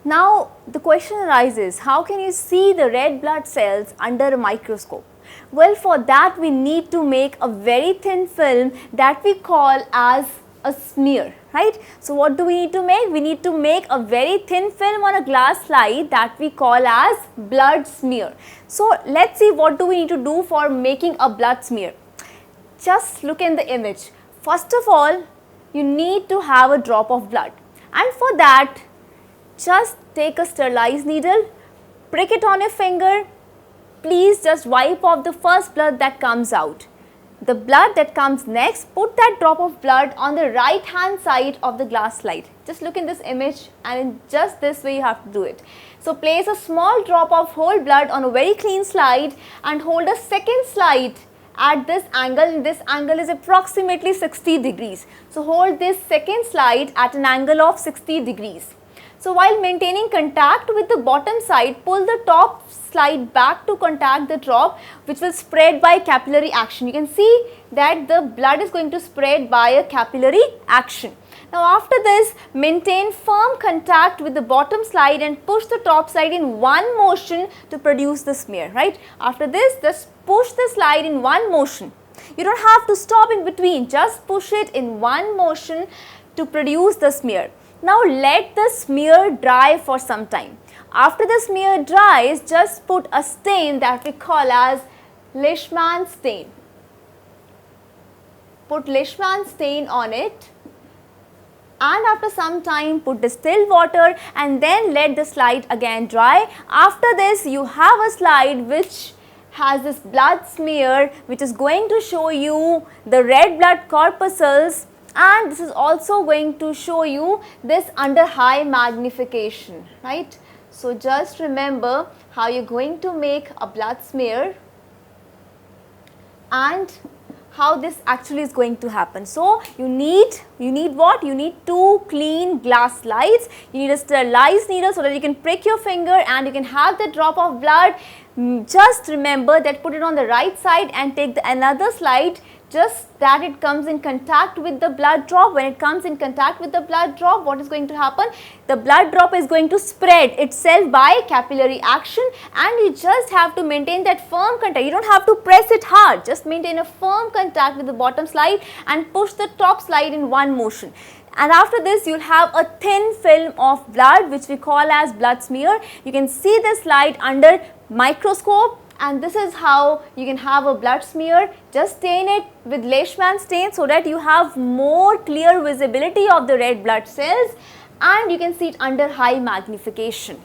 Now the question arises, how can you see the red blood cells under a microscope? Well, for that we need to make a very thin film that we call as a smear, right? So what do we need to make? We need to make a very thin film on a glass slide that we call as blood smear. So let's see what do we need to do for making a blood smear. Just look in the image. First of all, you need to have a drop of blood, and for that just take a sterilized needle, prick it on your finger. Please just wipe off the first blood that comes out. The blood that comes next, put that drop of blood on the right hand side of the glass slide. Just look in this image, and in just this way you have to do it. So place a small drop of whole blood on a very clean slide and hold a second slide at this angle, and this angle is approximately 60 degrees. So hold this second slide at an angle of 60 degrees. So while maintaining contact with the bottom side, pull the top slide back to contact the drop, which will spread by capillary action. You can see that the blood is going to spread by a capillary action. Now after this, maintain firm contact with the bottom slide and push the top slide in one motion to produce the smear, right? After this, just push the slide in one motion. You don't have to stop in between, just push it in one motion to produce the smear. Now let the smear dry for some time. After the smear dries, just put a stain that we call as Leishman stain. Put Leishman stain on it, and after some time put distilled water and then let the slide again dry. After this, you have a slide which has this blood smear which is going to show you the red blood corpuscles, and this is also going to show you this under high magnification, right? So just remember how you're going to make a blood smear and how this actually is going to happen. So you need what? You need two clean glass slides. You need a sterilized needle so that you can prick your finger and you can have the drop of blood. Just remember that put it on the right side and take another slide, just that it comes in contact with the blood drop. When it comes in contact with the blood drop, what is going to happen? The blood drop is going to spread itself by capillary action, and you just have to maintain that firm contact. You don't have to press it hard, just maintain a firm contact with the bottom slide and push the top slide in one motion. And after this, you will have a thin film of blood which we call as blood smear. You can see the slide under microscope, and this is how you can have a blood smear. Just stain it with Leishman stain so that you have more clear visibility of the red blood cells, and you can see it under high magnification.